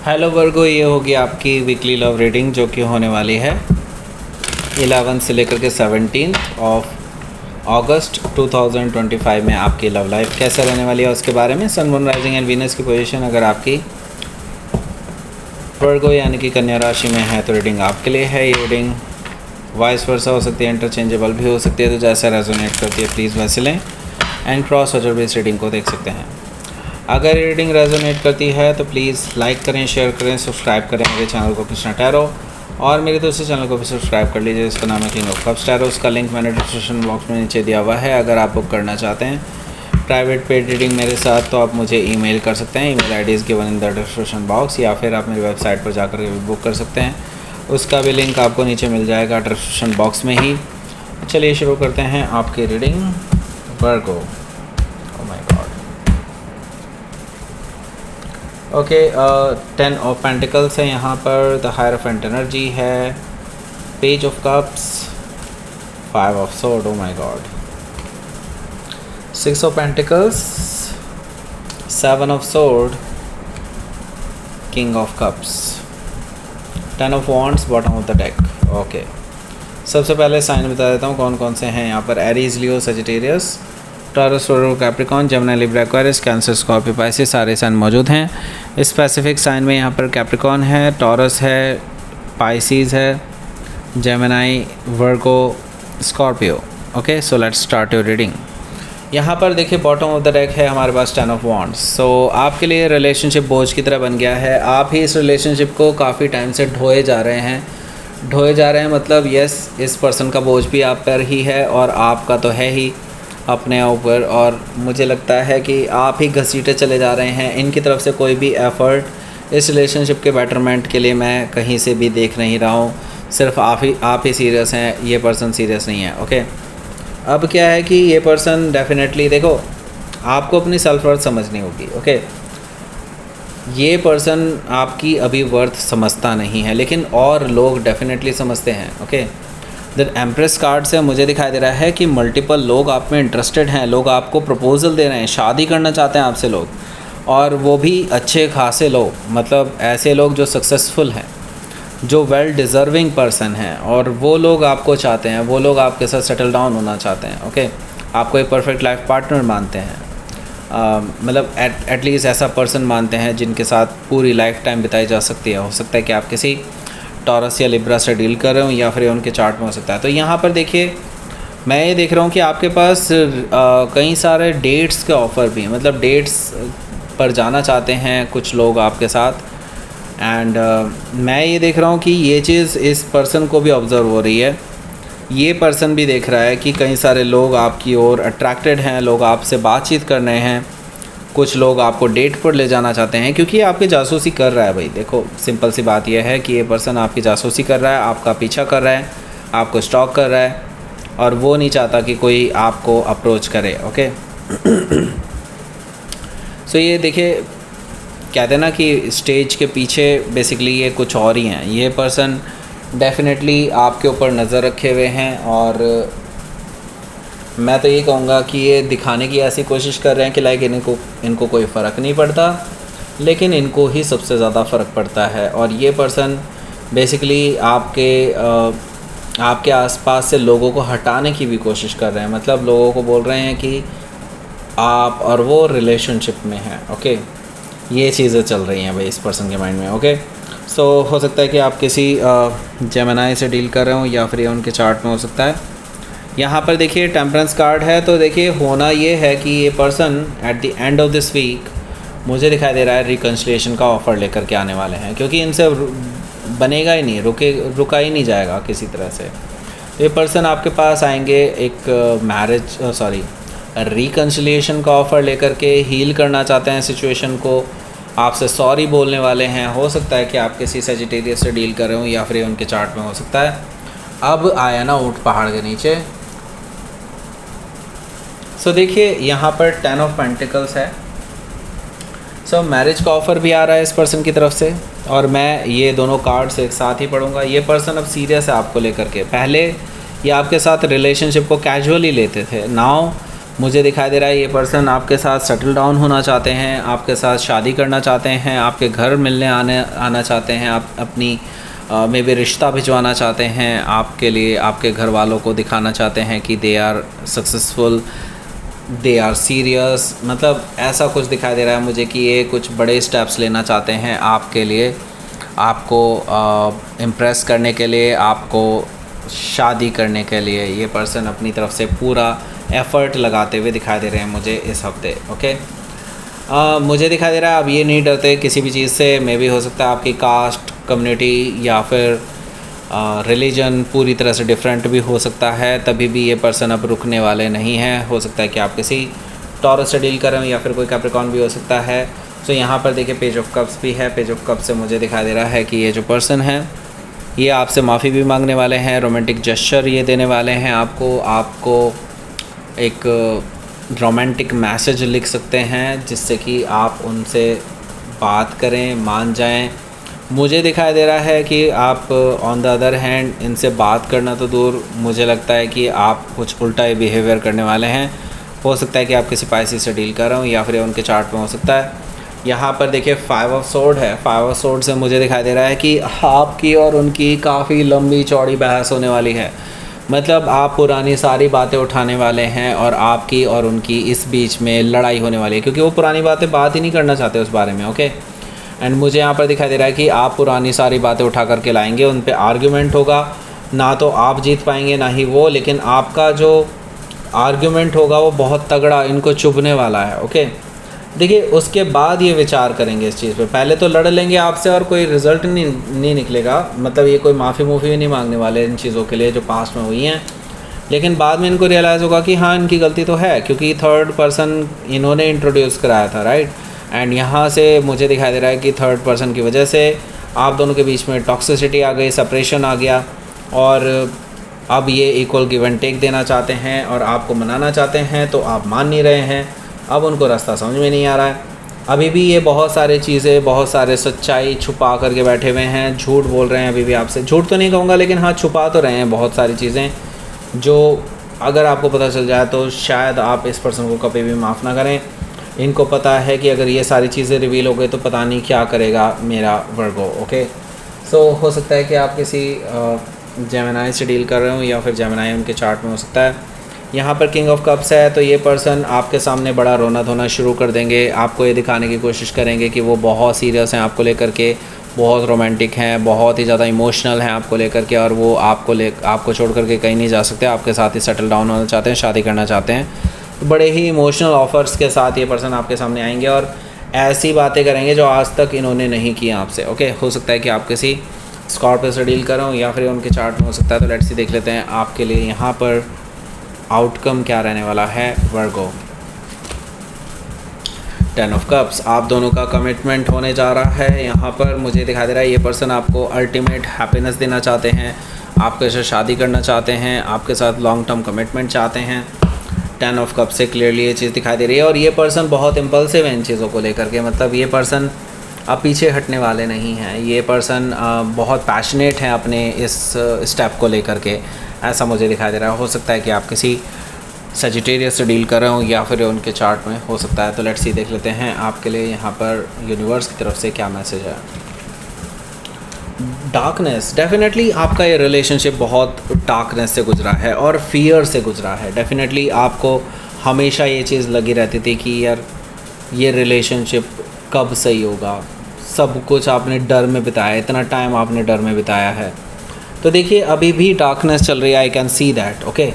Hello वर्गो, ये होगी आपकी वीकली लव रीडिंग जो कि होने वाली है 11 से लेकर के 17 ऑफ अगस्त 2025 में। आपकी लव लाइफ कैसे रहने वाली है उसके बारे में। सन, मून, राइजिंग एंड वीनस की पोजीशन अगर आपकी वर्गो यानी कि कन्या राशि में है तो रीडिंग आपके लिए है। ये रीडिंग वाइस वर्सा हो सकती है, इंटरचेंजेबल भी हो सकती है, तो जैसा रेजोनेट करती है प्लीज़ वैसे लें एंड क्रॉस ओवर भी इस रीडिंग को देख सकते हैं। अगर रीडिंग रेजोनेट करती है तो प्लीज़ लाइक करें, शेयर करें, सब्सक्राइब करें मेरे चैनल को कृष्णा टैरो, और मेरे दूसरे चैनल को भी सब्सक्राइब कर लीजिए जिसका नाम है किंग ऑफ कप्स टैरो। उसका लिंक मैंने डिस्क्रिप्शन बॉक्स में नीचे दिया हुआ है। अगर आप बुक करना चाहते हैं प्राइवेट पेड रीडिंग मेरे साथ तो आप मुझे ईमेल कर सकते हैं। Email ID is given in the description box, या फिर आप मेरी वेबसाइट पर जाकर भी बुक कर सकते हैं। उसका भी लिंक आपको नीचे मिल जाएगा डिस्क्रिप्शन बॉक्स में ही। चलिए शुरू करते हैं आपकी reading Virgo. Okay, 10 of pentacles है यहाँ पर, द हायरोफेंट एनर्जी है, page of cups, 5 of sword, oh my God, 6 of pentacles, 7 of sword, king of cups, 10 of wands, bottom of the deck. Okay, सबसे पहले साइन बता देता हूँ कौन कौन से हैं यहाँ पर। Aries, Leo, Sagittarius, Taurus, Capricorn, Gemini, Libra, Aquarius, Cancer, Scorpio, Pisces, सारे साइन मौजूद हैं। स्पेसिफिक साइन में यहाँ पर कैप्रिकॉन है, टॉरस है, पाइसेस है, Gemini, Virgo, Scorpio. Okay, so let's start your reading. यहाँ पर देखिए बॉटम ऑफ द डेक है हमारे पास 10 ऑफ वॉन्ड्स। सो आपके लिए रिलेशनशिप बोझ की तरह बन गया है। आप ही इस रिलेशनशिप को काफ़ी टाइम से ढोए जा रहे हैं मतलब यस, इस पर्सन का बोझ भी आप पर ही है और आपका तो है ही अपने ऊपर, और मुझे लगता है कि आप ही घसीटे चले जा रहे हैं। इनकी तरफ से कोई भी एफ़र्ट इस रिलेशनशिप के बेटरमेंट के लिए मैं कहीं से भी देख नहीं रहा हूँ। सिर्फ आप ही सीरियस हैं, ये पर्सन सीरियस नहीं है। ओके, अब क्या है कि ये पर्सन डेफिनेटली, देखो आपको अपनी सेल्फ वर्थ समझनी होगी। ओके, ये पर्सन आपकी अभी वर्थ समझता नहीं है, लेकिन और लोग डेफिनेटली समझते हैं। ओके, द एम्प्रेस कार्ड से मुझे दिखाई दे रहा है कि मल्टीपल लोग आप में इंटरेस्टेड हैं, लोग आपको प्रपोजल दे रहे हैं, शादी करना चाहते हैं आपसे लोग, और वो भी अच्छे खासे लोग, मतलब ऐसे लोग जो सक्सेसफुल हैं, जो वेल डिज़र्विंग पर्सन हैं, और वो लोग आपको चाहते हैं, वो लोग आपके साथ सेटल डाउन होना चाहते हैं। ओके, आपको एक परफेक्ट लाइफ पार्टनर मानते हैं, मतलब एटलीस्ट ऐसा पर्सन मानते हैं जिनके साथ पूरी लाइफ टाइम बिताई जा सकती है। हो सकता है कि आप किसी टॉरस या लिब्रा से डील कर रहे हो, या फिर उनके चार्ट में हो सकता है। तो यहाँ पर देखिए मैं ये देख रहा हूँ कि आपके पास कई सारे डेट्स के ऑफ़र भी हैं, मतलब डेट्स पर जाना चाहते हैं कुछ लोग आपके साथ। एंड मैं ये देख रहा हूँ कि ये चीज़ इस पर्सन को भी ऑब्ज़र्व हो रही है। ये पर्सन भी देख रहा है कि कई सारे लोग आपकी ओर अट्रैक्टेड हैं, लोग आपसे बातचीत कर रहे हैं, कुछ लोग आपको डेट पर ले जाना चाहते हैं, क्योंकि ये आपकी जासूसी कर रहा है। भाई देखो, सिंपल सी बात यह है कि ये पर्सन आपकी जासूसी कर रहा है, आपका पीछा कर रहा है, आपको स्टॉक कर रहा है, और वो नहीं चाहता कि कोई आपको अप्रोच करे। ओके, सो ये देखिए, कहते हैं ना कि स्टेज के पीछे बेसिकली ये कुछ और ही हैं। ये पर्सन डेफिनेटली आपके ऊपर नज़र रखे हुए हैं, और मैं तो ये कहूँगा कि ये दिखाने की ऐसी कोशिश कर रहे हैं कि लाइक इनको कोई फ़र्क नहीं पड़ता, लेकिन इनको ही सबसे ज़्यादा फ़र्क पड़ता है। और ये पर्सन बेसिकली आपके आसपास से लोगों को हटाने की भी कोशिश कर रहे हैं, मतलब लोगों को बोल रहे हैं कि आप और वो रिलेशनशिप में हैं। ओके, ये चीज़ें चल रही हैं भाई इस पर्सन के माइंड में। ओके, सो हो सकता है कि आप किसी जेमिनी से डील कर रहे हो, या फिर उनके चार्ट में हो सकता है। यहाँ पर देखिए टेम्परेंस कार्ड है, तो देखिए होना ये है कि ये person at the end of this week मुझे दिखाई दे रहा है रिकन्सिलिएशन का ऑफ़र लेकर के आने वाले हैं, क्योंकि इनसे बनेगा ही नहीं, रुका ही नहीं जाएगा किसी तरह से। ये पर्सन आपके पास आएंगे एक रिकन्सिलिएशन का ऑफ़र लेकर के, हील करना चाहते हैं सिचुएशन को, आपसे सॉरी बोलने वाले हैं। हो सकता है कि आप किसी सजिटेरियस से डील कर रहे हो, या फिर उनके चार्ट में हो सकता है। अब आया ना ऊँट पहाड़ के नीचे। सो देखिए यहाँ पर 10 ऑफ पेंटिकल्स है। सो मैरिज का ऑफ़र भी आ रहा है इस पर्सन की तरफ से, और मैं ये दोनों कार्ड्स एक साथ ही पढ़ूंगा। ये पर्सन अब सीरियस है आपको लेकर के। पहले ये आपके साथ रिलेशनशिप को कैजुअली लेते थे, नाउ मुझे दिखाई दे रहा है ये पर्सन आपके साथ सेटल डाउन होना चाहते हैं, आपके साथ शादी करना चाहते हैं, आपके घर मिलने आना चाहते हैं, आप अपनी मे बी रिश्ता भिजवाना चाहते हैं आपके लिए, आपके घर वालों को दिखाना चाहते हैं कि they are successful, they are serious. मतलब ऐसा कुछ दिखाई दे रहा है मुझे कि ये कुछ बड़े स्टेप्स लेना चाहते हैं आपके लिए, आपको इम्प्रेस करने के लिए, आपको शादी करने के लिए। ये पर्सन अपनी तरफ से पूरा एफ़र्ट लगाते हुए दिखाई दे रहे हैं मुझे इस हफ्ते। ओके, मुझे दिखाई दे रहा है अब ये नहीं डरते किसी भी चीज़ से। मे भी हो सकता है आपकी कास्ट, कम्युनिटी या फिर रिलीजन पूरी तरह से डिफरेंट भी हो सकता है, तभी भी ये पर्सन अब रुकने वाले नहीं हैं। हो सकता है कि आप किसी टॉरस से डील कर रहे हो या फिर कोई कैप्रिकॉर्न भी हो सकता है। तो यहाँ पर देखिए पेज ऑफ कप्स भी है। पेज ऑफ कप्स से मुझे दिखाई दे रहा है कि ये जो पर्सन है ये आपसे माफ़ी भी मांगने वाले हैं, रोमांटिक जेस्चर ये देने वाले हैं आपको एक रोमांटिक मैसेज लिख सकते हैं जिससे कि आप उनसे बात करें, मान जाएं। मुझे दिखाई दे रहा है कि आप ऑन द अदर हैंड इनसे बात करना तो दूर, मुझे लगता है कि आप कुछ उल्टा ही बिहेवियर करने वाले हैं। हो सकता है कि आप किसी पाइसी से डील कर रहे हो या फिर उनके चार्ट में हो सकता है। यहाँ पर देखिए 5 ऑफ सोर्ड है। 5 ऑफ सोर्ड से मुझे दिखाई दे रहा है कि आपकी और उनकी काफ़ी लंबी चौड़ी बहस होने वाली है। मतलब आप पुरानी सारी बातें उठाने वाले हैं और आपकी और उनकी इस बीच में लड़ाई होने वाली है, क्योंकि वो पुरानी बात ही नहीं करना चाहते उस बारे में। ओके, एंड मुझे यहाँ पर दिखाई दे रहा है कि आप पुरानी सारी बातें उठा करके लाएंगे, उन पे आर्ग्यूमेंट होगा। ना तो आप जीत पाएंगे ना ही वो, लेकिन आपका जो आर्ग्यूमेंट होगा वो बहुत तगड़ा इनको चुभने वाला है। ओके, देखिए उसके बाद ये विचार करेंगे इस चीज़ पे। पहले तो लड़ लेंगे आपसे और कोई रिज़ल्ट नहीं निकलेगा। मतलब ये कोई माफ़ी भी नहीं मांगने वाले इन चीज़ों के लिए जो पास्ट में हुई हैं, लेकिन बाद में इनको रियलाइज़ होगा कि हाँ इनकी गलती तो है, क्योंकि थर्ड पर्सन इन्होंने इंट्रोड्यूस कराया था, राइट। एंड यहाँ से मुझे दिखाई दे रहा है कि थर्ड पर्सन की वजह से आप दोनों के बीच में टॉक्सिसिटी आ गई, सेपरेशन आ गया, और अब ये इक्वल गिव एंड टेक देना चाहते हैं और आपको मनाना चाहते हैं, तो आप मान नहीं रहे हैं। अब उनको रास्ता समझ में नहीं आ रहा है। अभी भी ये बहुत सारी चीज़ें, बहुत सारे सच्चाई छुपा करके बैठे हुए हैं, झूठ बोल रहे हैं अभी भी आपसे। झूठ तो नहीं कहूँगा, लेकिन हाँ छुपा तो रहे हैं बहुत सारी चीज़ें, जो अगर आपको पता चल जाए तो शायद आप इस पर्सन को कभी भी माफ़ ना करें। इनको पता है कि अगर ये सारी चीज़ें रिवील हो गई तो पता नहीं क्या करेगा मेरा वर्गो। ओके, सो हो सकता है कि आप किसी जेमिनाई से डील कर रहे हो या फिर जेमिनाई उनके चार्ट में हो सकता है। यहाँ पर किंग ऑफ कप्स है, तो ये पर्सन आपके सामने बड़ा रोना धोना शुरू कर देंगे। आपको ये दिखाने की कोशिश करेंगे कि वो बहुत सीरियस हैं आपको लेकर के, बहुत रोमांटिक हैं, बहुत ही ज़्यादा इमोशनल हैं आपको लेकर के, और वो आपको छोड़ करके कहीं नहीं जा सकते। आपके साथ ही सेटल डाउन होना चाहते हैं, शादी करना चाहते हैं। तो बड़े ही इमोशनल ऑफर्स के साथ ये पर्सन आपके सामने आएंगे और ऐसी बातें करेंगे जो आज तक इन्होंने नहीं की आपसे। ओके, हो सकता है कि आप किसी स्कॉर्पियो से डील कर रहे हो या फिर उनके चार्ट में हो सकता है। तो लेट्स सी देख लेते हैं आपके लिए यहाँ पर आउटकम क्या रहने वाला है वर्गो। 10 ऑफ कप्स, आप दोनों का कमिटमेंट होने जा रहा है। यहाँ पर मुझे दिखाई दे रहा है ये पर्सन आपको अल्टीमेट हैप्पीनेस देना चाहते हैं, आपके साथ शादी करना चाहते हैं, आपके साथ लॉन्ग टर्म कमिटमेंट चाहते हैं। 10 ऑफ कप्स से क्लियरली ये चीज़ दिखाई दे रही है। और ये पर्सन बहुत इम्पल्सिव है इन चीज़ों को लेकर के। मतलब ये पर्सन अब पीछे हटने वाले नहीं हैं। ये पर्सन बहुत पैशनेट हैं अपने इस स्टेप को लेकर के, ऐसा मुझे दिखाई दे रहा है। हो सकता है कि आप किसी सजिटेरियस से डील कर रहे हो या फिर उनके चार्ट में हो सकता है। तो लेट्स सी देख लेते हैं आपके लिए यहाँ पर यूनिवर्स की तरफ से क्या मैसेज है। डार्कनेस, डेफिनेटली आपका ये रिलेशनशिप बहुत डार्कनेस से गुजरा है और फियर से गुजरा है। डेफिनेटली आपको हमेशा ये चीज़ लगी रहती थी कि यार ये रिलेशनशिप कब सही होगा। सब कुछ आपने डर में बिताया, इतना टाइम आपने डर में बिताया है। तो देखिए अभी भी डार्कनेस चल रही है, I can see that. Okay,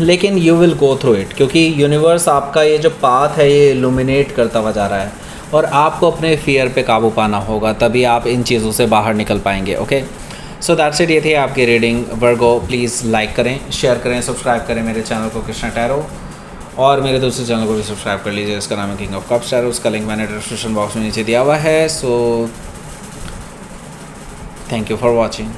लेकिन you will go through it, क्योंकि यूनिवर्स आपका ये जो पाथ है ये इल्यूमिनेट करता हुआ जा रहा है और आपको अपने फियर पे काबू पाना होगा, तभी आप इन चीज़ों से बाहर निकल पाएंगे। Okay, so that's it. ये थी आपकी रीडिंग वर्गो। प्लीज़ लाइक करें, शेयर करें, सब्सक्राइब करें मेरे चैनल को कृष्णा टैरो, और मेरे दूसरे चैनल को भी सब्सक्राइब कर लीजिए, इसका नाम है किंग ऑफ कप्स टैरो। उसका लिंक मैंने डिस्क्रिप्शन बॉक्स में नीचे दिया हुआ है। So thank you for watching.